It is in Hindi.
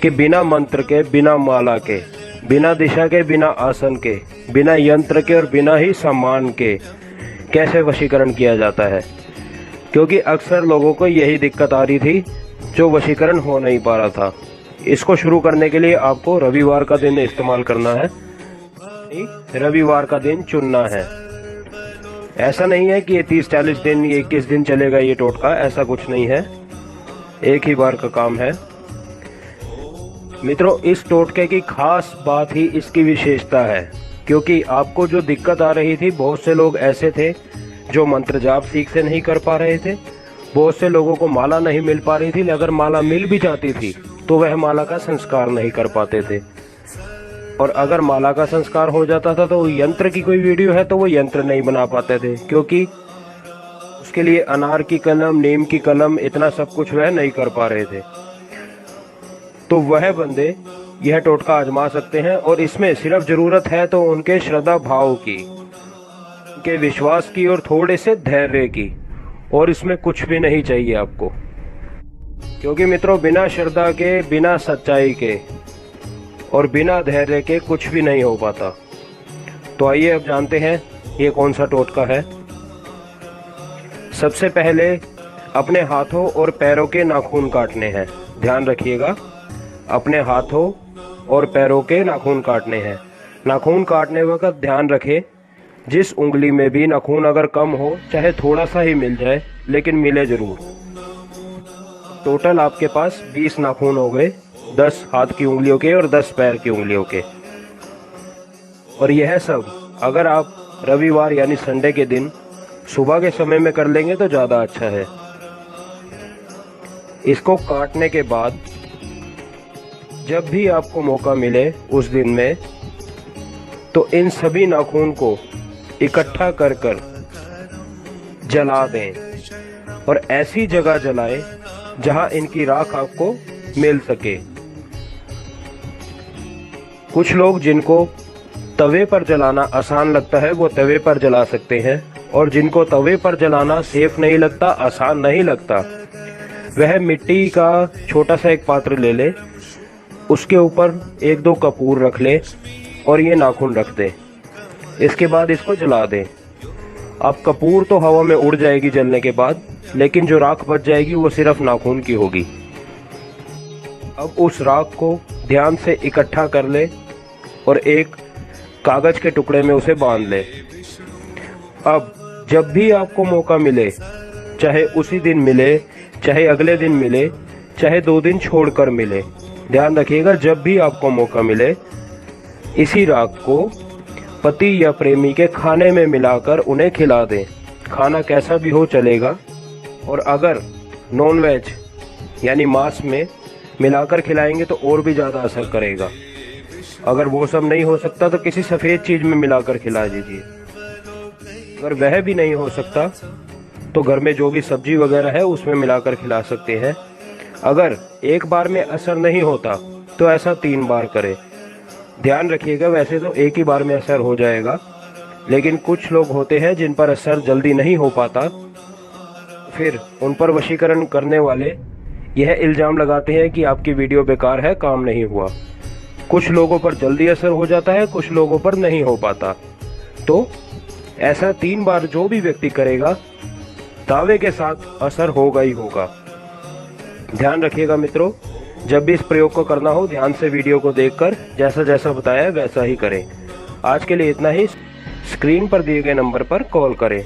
कि बिना मंत्र के, बिना माला के, बिना दिशा के, बिना आसन के, बिना यंत्र के और बिना ही सम्मान के कैसे वशीकरण किया जाता है। क्योंकि अक्सर लोगों को यही दिक्कत आ रही थी, जो वशीकरण हो नहीं पा रहा था। इसको शुरू करने के लिए आपको रविवार का दिन इस्तेमाल करना है, रविवार का दिन चुनना है। ऐसा नहीं है कि ये 30-40 दिन, ये 21 दिन चलेगा ये टोटका, ऐसा कुछ नहीं है, एक ही बार का काम है। मित्रों, इस टोटके की खास बात ही इसकी विशेषता है, क्योंकि आपको जो दिक्कत आ रही थी, बहुत से लोग ऐसे थे जो मंत्र जाप ठीक से नहीं कर पा रहे थे, बहुत से लोगों को माला नहीं मिल पा रही थी, अगर माला मिल भी जाती थी तो वह माला का संस्कार नहीं कर पाते थे, और अगर माला का संस्कार हो जाता था तो यंत्र की कोई वीडियो है तो वो यंत्र नहीं बना पाते थे, क्योंकि उसके लिए अनार की कलम, नीम की कलम, इतना सब कुछ वह नहीं कर पा रहे थे। तो वह बंदे यह टोटका आजमा सकते हैं, और इसमें सिर्फ जरूरत है तो उनके श्रद्धा भाव की, उनके विश्वास की और थोड़े से धैर्य की, और इसमें कुछ भी नहीं चाहिए आपको। क्योंकि मित्रों, बिना श्रद्धा के, बिना सच्चाई के और बिना धैर्य के कुछ भी नहीं हो पाता। तो आइए अब जानते हैं ये कौन सा टोटका है। सबसे पहले अपने हाथों और पैरों के नाखून काटने हैं। ध्यान रखिएगा, अपने हाथों और पैरों के नाखून काटने हैं। नाखून काटने वक्त ध्यान रखें, जिस उंगली में भी नाखून अगर कम हो, चाहे थोड़ा सा ही मिल जाए, लेकिन मिले जरूर। टोटल आपके पास 20 नाखून हो गए, 10 हाथ की उंगलियों के और 10 पैर की उंगलियों के। और यह सब अगर आप रविवार यानी संडे के दिन सुबह के समय में कर लेंगे तो ज़्यादा अच्छा है। इसको काटने के बाद जब भी आपको मौका मिले उस दिन में, तो इन सभी नाखून को इकट्ठा कर जला दें, और ऐसी जगह जलाएं जहां इनकी राख आपको मिल सके। कुछ लोग जिनको तवे पर जलाना आसान लगता है वो तवे पर जला सकते हैं, और जिनको तवे पर जलाना सेफ नहीं लगता, आसान नहीं लगता, वह मिट्टी का छोटा सा एक पात्र ले ले, उसके ऊपर 1-2 कपूर रख ले और ये नाखून रख दे। इसके बाद इसको जला दें। अब कपूर तो हवा में उड़ जाएगी जलने के बाद, लेकिन जो राख बच जाएगी वो सिर्फ नाखून की होगी। अब उस राख को ध्यान से इकट्ठा कर ले और एक कागज के टुकड़े में उसे बांध ले। अब जब भी आपको मौका मिले, चाहे उसी दिन मिले, चाहे अगले दिन मिले, चाहे 2 दिन छोड़कर मिले, ध्यान रखिएगा, जब भी आपको मौका मिले, इसी राख को पति या प्रेमी के खाने में मिलाकर उन्हें खिला दें। खाना कैसा भी हो चलेगा, और अगर नॉनवेज यानी मांस में मिलाकर खिलाएंगे तो और भी ज़्यादा असर करेगा। अगर वो सब नहीं हो सकता तो किसी सफ़ेद चीज़ में मिलाकर खिला दीजिए। अगर वह भी नहीं हो सकता तो घर में जो भी सब्जी वगैरह है उसमें मिलाकर खिला सकते हैं। अगर एक बार में असर नहीं होता तो ऐसा 3 बार करें। ध्यान रखिएगा, वैसे तो एक ही बार में असर हो जाएगा, लेकिन कुछ लोग होते हैं जिन पर असर जल्दी नहीं हो पाता, फिर उन पर वशीकरण करने वाले यह इल्ज़ाम लगाते हैं कि आपकी वीडियो बेकार है, काम नहीं हुआ। कुछ लोगों पर जल्दी असर हो जाता है, कुछ लोगों पर नहीं हो पाता। तो ऐसा 3 बार जो भी व्यक्ति करेगा, दावे के साथ असर होगा ही होगा। ध्यान रखिएगा मित्रों, जब भी इस प्रयोग को करना हो, ध्यान से वीडियो को देखकर जैसा जैसा बताया वैसा ही करें। आज के लिए इतना ही। स्क्रीन पर दिए गए नंबर पर कॉल करें।